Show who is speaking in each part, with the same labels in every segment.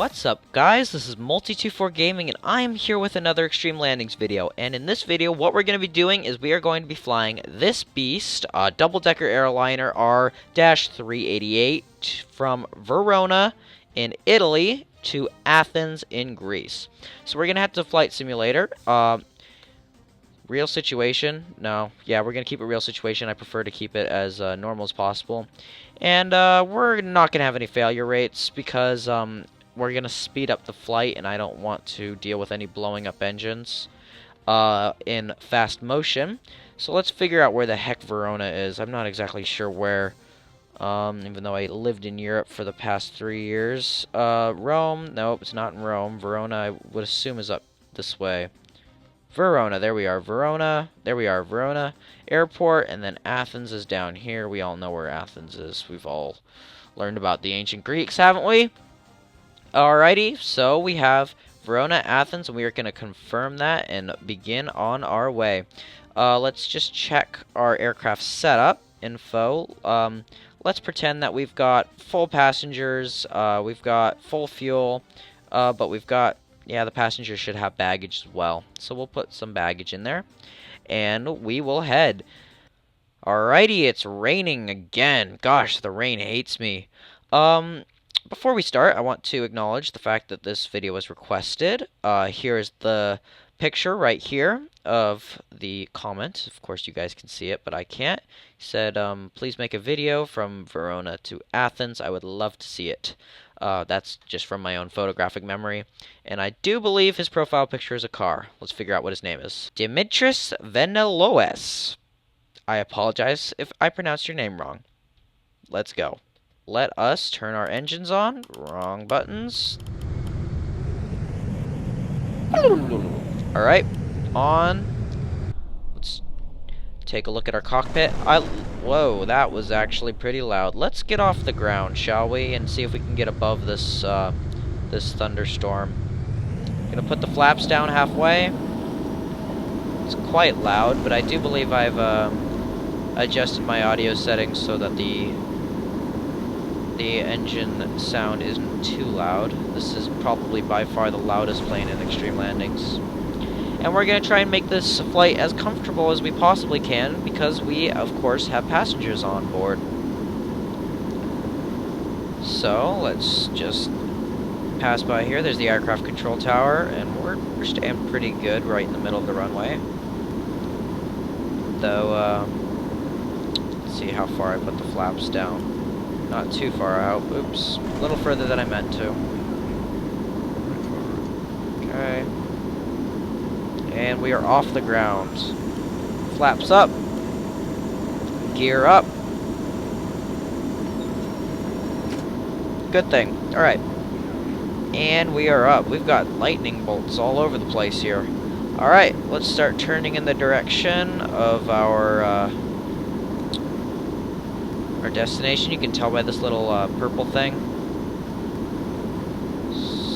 Speaker 1: What's up, guys? This is Multi24 Gaming, and I am here with another Extreme Landings video. And in this video, what we're going to be doing is we are going to be flying this beast, a double-decker airliner R-388 from Verona in Italy to Athens in Greece. So we're going to have to flight simulator. Real situation? No. Yeah, we're going to keep it real situation. I prefer to keep it as normal as possible. And we're not going to have any failure rates because we're going to speed up the flight, and I don't want to deal with any blowing up engines in fast motion. So let's figure out where the heck Verona is. I'm not exactly sure where, even though I lived in Europe for the past 3 years. Rome? Nope, it's not in Rome. Verona, I would assume, is up this way. Verona, there we are. Verona, there we are. Verona Airport, and then Athens is down here. We all know where Athens is. We've all learned about the ancient Greeks, haven't we? Alrighty, so we have Verona, Athens, and we are going to confirm that and begin on our way. Let's just check our aircraft setup info. Let's pretend that we've got full passengers, we've got full fuel, but we've got, yeah, the passengers should have baggage as well. So we'll put some baggage in there, and we will head. Alrighty, it's raining again. Gosh, the rain hates me. Before we start, I want to acknowledge the fact that this video was requested. Here is the picture right here of the comment. Of course, you guys can see it, but I can't. He said, please make a video from Verona to Athens. I would love to see it. That's just from my own photographic memory. And I do believe his profile picture is a car. Let's figure out what his name is. Dimitris Veniloes. I apologize if I pronounced your name wrong. Let's go. Let us turn our engines on. Wrong buttons. Alright, on. Let's take a look at our cockpit. Whoa, that was actually pretty loud. Let's get off the ground, shall we, and see if we can get above this this thunderstorm. Gonna put the flaps down halfway. It's quite loud, but I do believe I've adjusted my audio settings so that the engine sound isn't too loud. This is probably by far the loudest plane in Extreme Landings. And we're going to try and make this flight as comfortable as we possibly can because we, of course, have passengers on board. So, let's just pass by here. There's the aircraft control tower, and we're staying pretty good right in the middle of the runway. Though, let's see how far I put the flaps down. Not too far out. Oops. A little further than I meant to. Okay. And we are off the ground. Flaps up. Gear up. Good thing. Alright. And we are up. We've got lightning bolts all over the place here. Alright, let's start turning in the direction of our destination. You can tell by this little purple thing.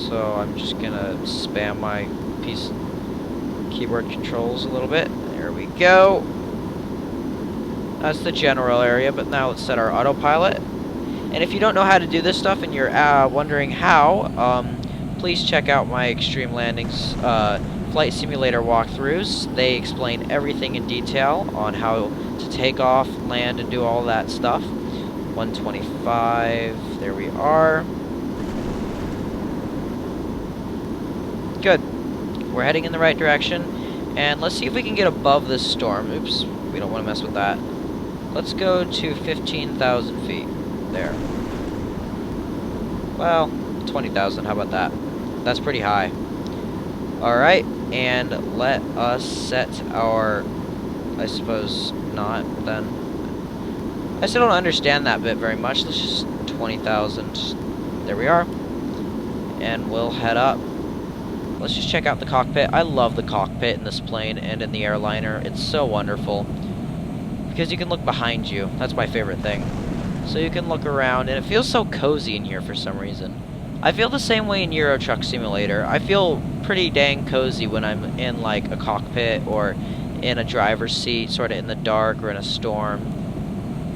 Speaker 1: So I'm just gonna spam my keyboard controls a little bit. There we go. That's the general area, but now let's set our autopilot. And if you don't know how to do this stuff and you're wondering how, please check out my Extreme Landings flight simulator walkthroughs. They explain everything in detail on how to take off, land, and do all that stuff. 125, there we are. Good. We're heading in the right direction, and let's see if we can get above this storm. Oops, we don't want to mess with that. Let's go to 15,000 feet. There. Well, 20,000, how about that? That's pretty high. Alright, and let us set our, I suppose not, then. I still don't understand that bit very much. Let's just 20,000. There we are. And we'll head up. Let's just check out the cockpit. I love the cockpit in this plane and in the airliner. It's so wonderful. Because you can look behind you. That's my favorite thing. So you can look around, and it feels so cozy in here for some reason. I feel the same way in Euro Truck Simulator. I feel pretty dang cozy when I'm in, like, a cockpit or in a driver's seat, sort of in the dark or in a storm.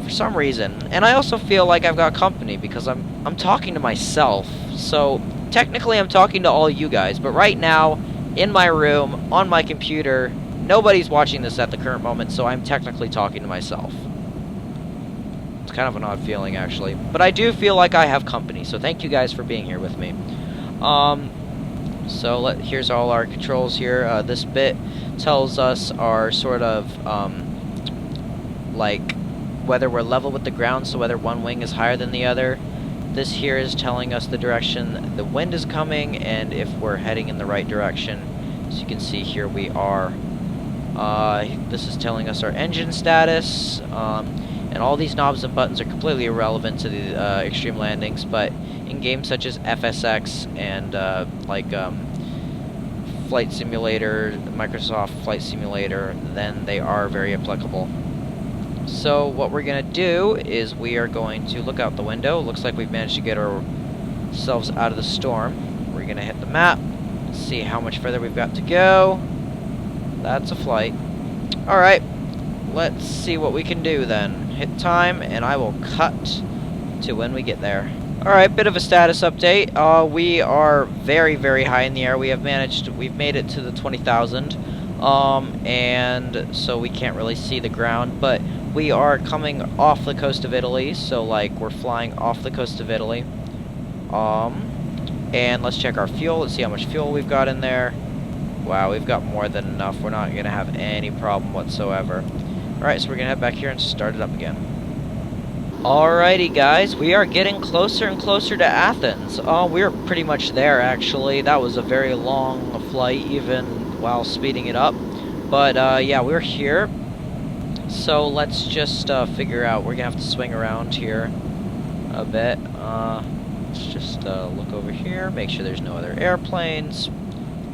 Speaker 1: For some reason. And I also feel like I've got company because I'm talking to myself. So technically I'm talking to all you guys, but right now, in my room, on my computer, nobody's watching this at the current moment, so I'm technically talking to myself. It's kind of an odd feeling, actually. But I do feel like I have company, so thank you guys for being here with me. Here's all our controls here. This bit tells us our sort of, like, whether we're level with the ground, so whether one wing is higher than the other. This here is telling us the direction the wind is coming, and if we're heading in the right direction. As you can see here, we are. This is telling us our engine status, and all these knobs and buttons are completely irrelevant to the extreme landings, but in games such as FSX and Flight Simulator, Microsoft Flight Simulator, then they are very applicable. So what we're going to do is we are going to look out the window. Looks like we've managed to get ourselves out of the storm. We're going to hit the map, see how much further we've got to go. That's a flight. Alright, let's see what we can do then. Hit time, and I will cut to when we get there. Alright, bit of a status update. We are very, very high in the air. We've made it to the 20,000. And so we can't really see the ground, but we are coming off the coast of Italy, so like we're flying off the coast of Italy. And let's check our fuel. Let's see how much fuel we've got in there. Wow, we've got more than enough. We're not gonna have any problem whatsoever. Alright, so we're gonna head back here and start it up again. Alrighty guys, we are getting closer and closer to Athens. We're pretty much there actually. That was a very long flight even while speeding it up. But yeah, we're here. So let's just figure out, we're gonna have to swing around here a bit. Let's just look over here, make sure there's no other airplanes.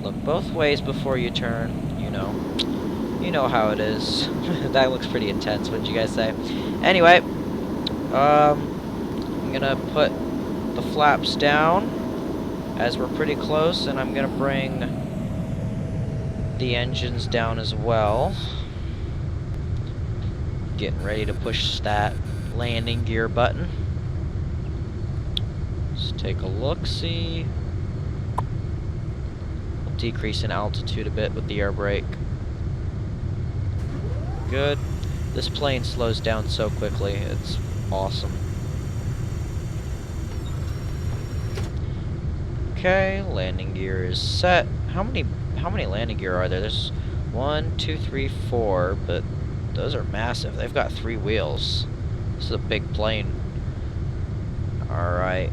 Speaker 1: Look both ways before you turn, you know how it is. That looks pretty intense, wouldn't you guys say? Anyway, I'm gonna put the flaps down as we're pretty close, and I'm gonna bring the engines down as well. Getting ready to push that landing gear button. Let's take a look-see. We'll decrease in altitude a bit with the air brake. Good. This plane slows down so quickly, it's awesome. Okay, landing gear is set. How many landing gear are there? There's 1, 2, 3, 4, but those are massive. They've got 3 wheels. This is a big plane. Alright.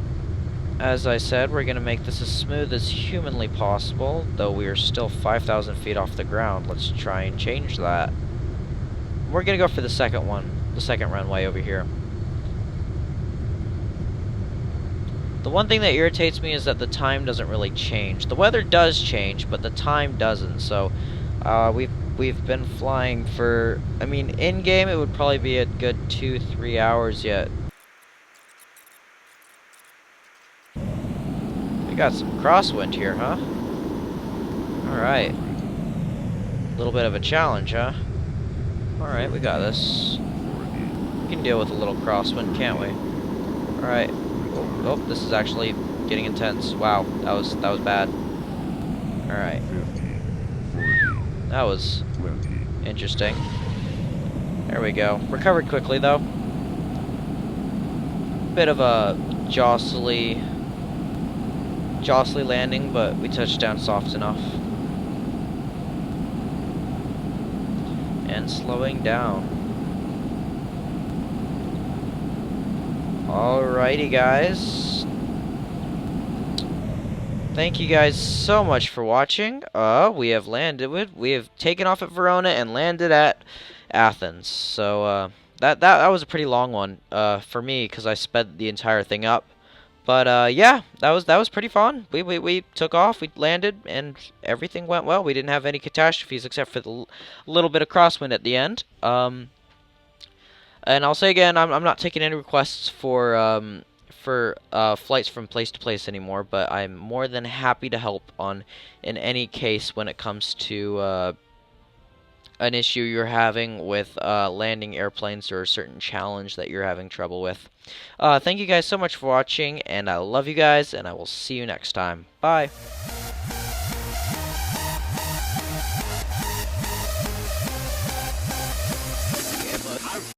Speaker 1: As I said, we're going to make this as smooth as humanly possible, though we are still 5,000 feet off the ground. Let's try and change that. We're going to go for the second one, the second runway over here. The one thing that irritates me is that the time doesn't really change. The weather does change, but the time doesn't. So we've been flying for, I mean, in-game it would probably be a good 2-3 hours yet. We got some crosswind here, huh? Alright. A little bit of a challenge, huh? Alright, we got this. We can deal with a little crosswind, can't we? Alright. Oh, this is actually getting intense. Wow, that was bad. Alright. That was interesting. There we go. Recovered quickly, though. Bit of a jostly landing, but we touched down soft enough. And slowing down. Alrighty, guys. Thank you guys so much for watching. We have taken off at Verona and landed at Athens. So that was a pretty long one for me because I sped the entire thing up. But yeah, that was pretty fun. We took off, we landed, and everything went well. We didn't have any catastrophes except for the little bit of crosswind at the end. And I'll say again, I'm not taking any requests for flights from place to place anymore, but I'm more than happy to help in any case when it comes to an issue you're having with landing airplanes or a certain challenge that you're having trouble with. Thank you guys so much for watching, and I love you guys, and I will see you next time. Bye!